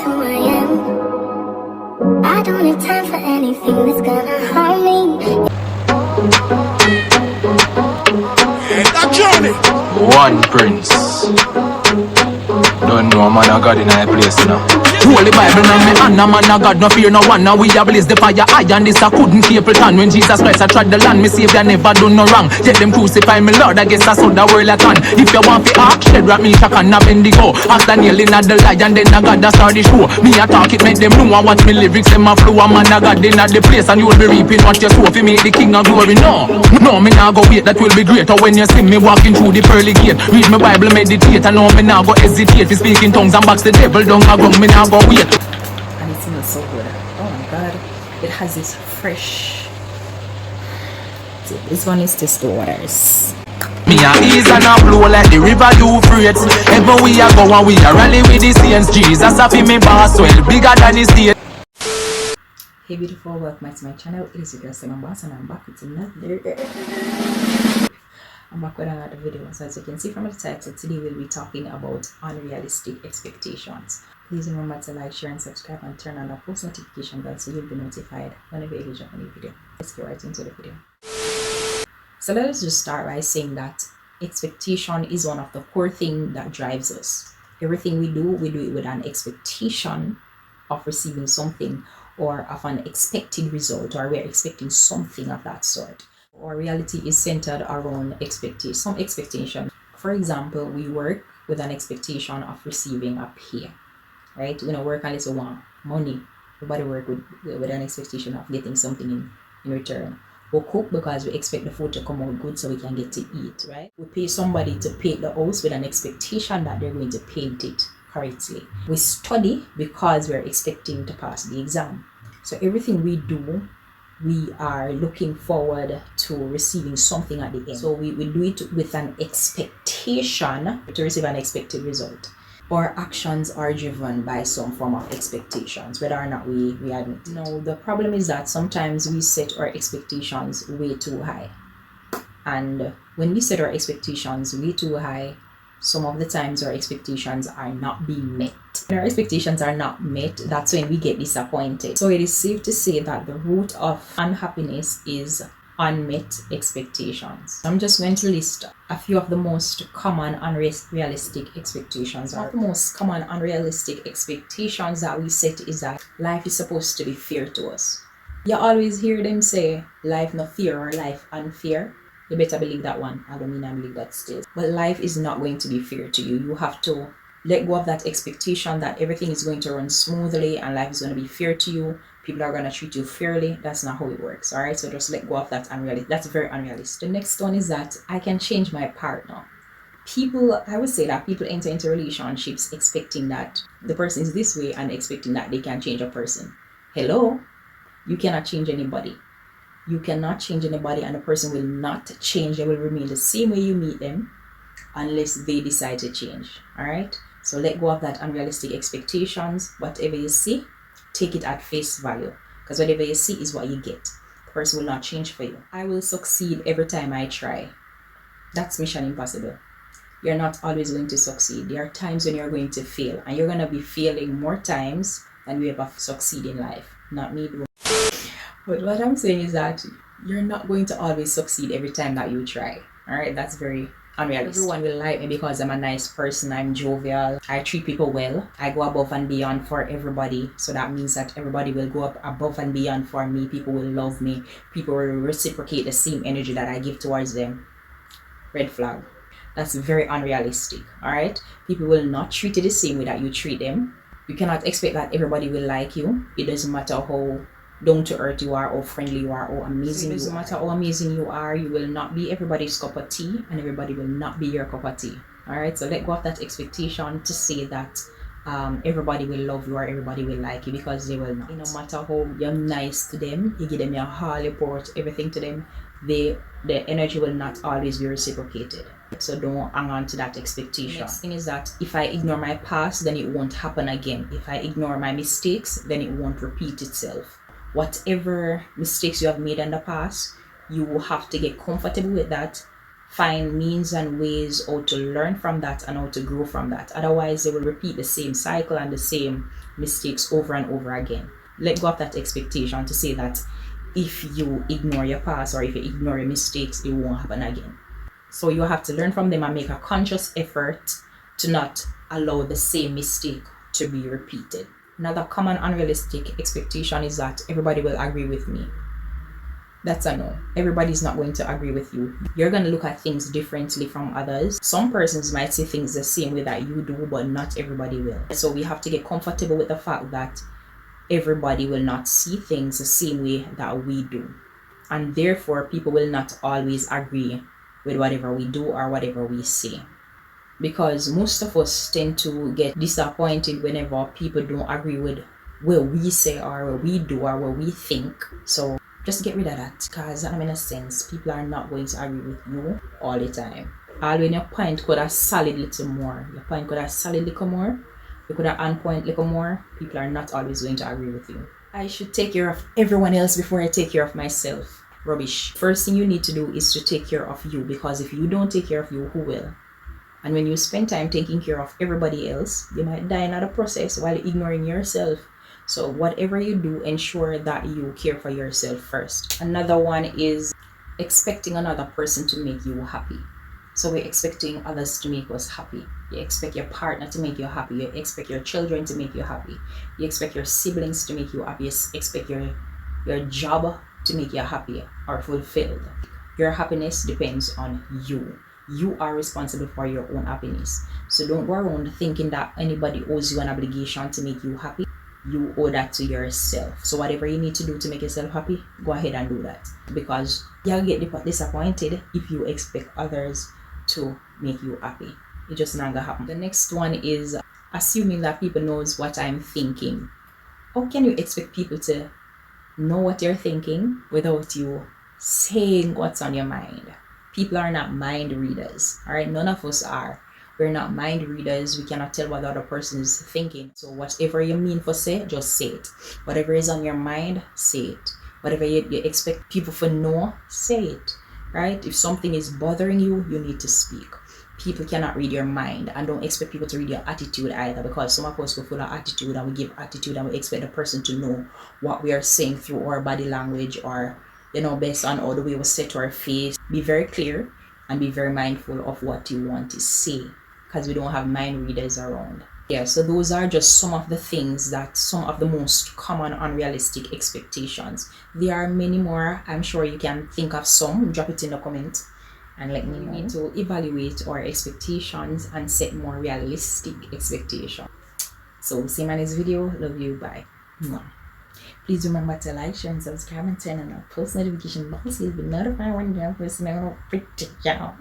who I am. I don't have time for anything that's gonna harm me. That journey. One prince. Don't know a man of God in a place now. Holy Bible now me and a man of God no fear no one. Now we a blaze the fire high and this a couldn't keep it on. When Jesus Christ I tried the land, me Savior never do no wrong. Yet them crucify me Lord, I guess I saw the world I can. If you want to ask, shed rap me shock and a bendigo. Ask Daniel in the lion, then a God that start the show. Me a talk it make them know and watch me lyrics them a flow. A man of God in the place and you will be reaping what you sow. If you make the King of glory, no me now go wait, that will be greater when you see me walking through the pearly gate. Read my Bible, meditate, and know me now go hesitate. If speaking tongues and box the devil down a ground, me now go wait. And it smells so good. Oh my god, it has this fresh. See, this one is just the waters. Me a ease and a flow like the river do freight. Ever we a go and we a rally with the saints. Jesus a fi me boss well bigger than the state. Hey beautiful, welcome to my channel. It is your girl Simon Boss and I'm back with another video. So as you can see from the title, today we'll be talking about unrealistic expectations. Please remember to like, share and subscribe and turn on the post notification bell so you'll be notified whenever you drop a new video. Let's get right into the video. So let us just start by saying that expectation is one of the core things that drives us. Everything we do it with an expectation of receiving something or of an expected result, or we're expecting something of that sort. Our reality is centered around some expectation. For example, we work with an expectation of receiving a pay, right? We don't work unless we want money. Everybody work with an expectation of getting something in return. We cook because we expect the food to come out good so we can get to eat, right? We pay somebody to paint the house with an expectation that they're going to paint it correctly. We study because we're expecting to pass the exam. So everything we do, we are looking forward to receiving something at the end. So we do it with an expectation to receive an expected result. Our actions are driven by some form of expectations, whether or not we admit it. Now, the problem is that sometimes we set our expectations way too high. And when we set our expectations way too high, some of the times our expectations are not being met. When our expectations are not met, that's when we get disappointed. So it is safe to say that the root of unhappiness is unmet expectations. I'm just going to list a few of the most common unrealistic expectations. One of the most common unrealistic expectations that we set is that life is supposed to be fair to us. You always hear them say life not fair or life unfair. You better believe that one. I don't mean I believe that still. But life is not going to be fair to you. You have to let go of that expectation that everything is going to run smoothly and life is going to be fair to you. People are going to treat you fairly. That's not how it works. All right. So just let go of that unrealistic. That's very unrealistic. The next one is that I can change my partner. I would say that people enter into relationships expecting that the person is this way and expecting that they can change a person. Hello? You cannot change anybody. You cannot change anybody and the person will not change. They will remain the same way you meet them unless they decide to change. All right. So let go of that unrealistic expectations. Whatever you see, take it at face value, because whatever you see is what you get. The person will not change for you. I will succeed every time I try. That's mission impossible. You're not always going to succeed. There are times when you're going to fail, and you're going to be failing more times than you ever succeed in life. Not me. But what I'm saying is that you're not going to always succeed every time that you try. All right, that's very unrealistic. Everyone will like me because I'm a nice person. I'm jovial. I treat people well. I go above and beyond for everybody. So that means that everybody will go up above and beyond for me. People will love me. People will reciprocate the same energy that I give towards them. Red flag. That's very unrealistic. All right, people will not treat you the same way that you treat them. You cannot expect that everybody will like you. It doesn't matter how down to earth you are, or friendly you are, or amazing you are. It doesn't matter how amazing you are, you will not be everybody's cup of tea, and everybody will not be your cup of tea. All right, so let go of that expectation to say that everybody will love you or everybody will like you, because they will not. No matter how you're nice to them, you give them your whole report, everything to them, the energy will not always be reciprocated. So don't hang on to that expectation. Next thing is that if I ignore my past, then it won't happen again. If I ignore my mistakes, then it won't repeat itself. Whatever mistakes you have made in the past, you will have to get comfortable with that, find means and ways how to learn from that and how to grow from that. Otherwise, they will repeat the same cycle and the same mistakes over and over again. Let go of that expectation to say that if you ignore your past or if you ignore your mistakes, it won't happen again. So you have to learn from them and make a conscious effort to not allow the same mistake to be repeated. Another common unrealistic expectation is that everybody will agree with me. That's a no. Everybody's not going to agree with you. You're going to look at things differently from others. Some persons might see things the same way that you do, but not everybody will. So we have to get comfortable with the fact that everybody will not see things the same way that we do. And therefore, people will not always agree with whatever we do or whatever we say. Because most of us tend to get disappointed whenever people don't agree with what we say or what we do or what we think. So just get rid of that, because in a sense, people are not going to agree with you all the time. All when your point could have solid little more, your point could have solid little more, you could have on point little more, people are not always going to agree with you. I should take care of everyone else before I take care of myself. Rubbish. First thing you need to do is to take care of you, because if you don't take care of you, who will? And when you spend time taking care of everybody else, you might die in the process while ignoring yourself. So whatever you do, ensure that you care for yourself first. Another one is expecting another person to make you happy. So we're expecting others to make us happy. You expect your partner to make you happy. You expect your children to make you happy. You expect your siblings to make you happy. You expect your job to make you happy or fulfilled. Your happiness depends on you. You are responsible for your own happiness. So don't go around thinking that anybody owes you an obligation to make you happy. You owe that to yourself. So whatever you need to do to make yourself happy, go ahead and do that. Because you'll get disappointed if you expect others to make you happy. It just not gonna happen. The next one is assuming that people knows what I'm thinking. How can you expect people to know what you're thinking without you saying what's on your mind? People are not mind readers. All right, none of us are. We're not mind readers. We cannot tell what the other person is thinking. So whatever you mean for say, just say it. Whatever is on your mind, say it. Whatever you expect people to know, say it. Right? If something is bothering you, you need to speak. People cannot read your mind, and don't expect people to read your attitude either, because some of us go full of attitude and we give attitude and we expect the person to know what we are saying through our body language or based on all the way we set our face. Be very clear and be very mindful of what you want to say, because we don't have mind readers around. Yeah, so those are just some of the things that some of the most common unrealistic expectations. There are many more. I'm sure you can think of some. Drop it in the comments and let me know. We need to evaluate our expectations and set more realistic expectations. So see you in this video. Love you. Bye. Mwah. Please remember to like, share, and subscribe, and turn on our post notification bell so you'll be notified when you post a video.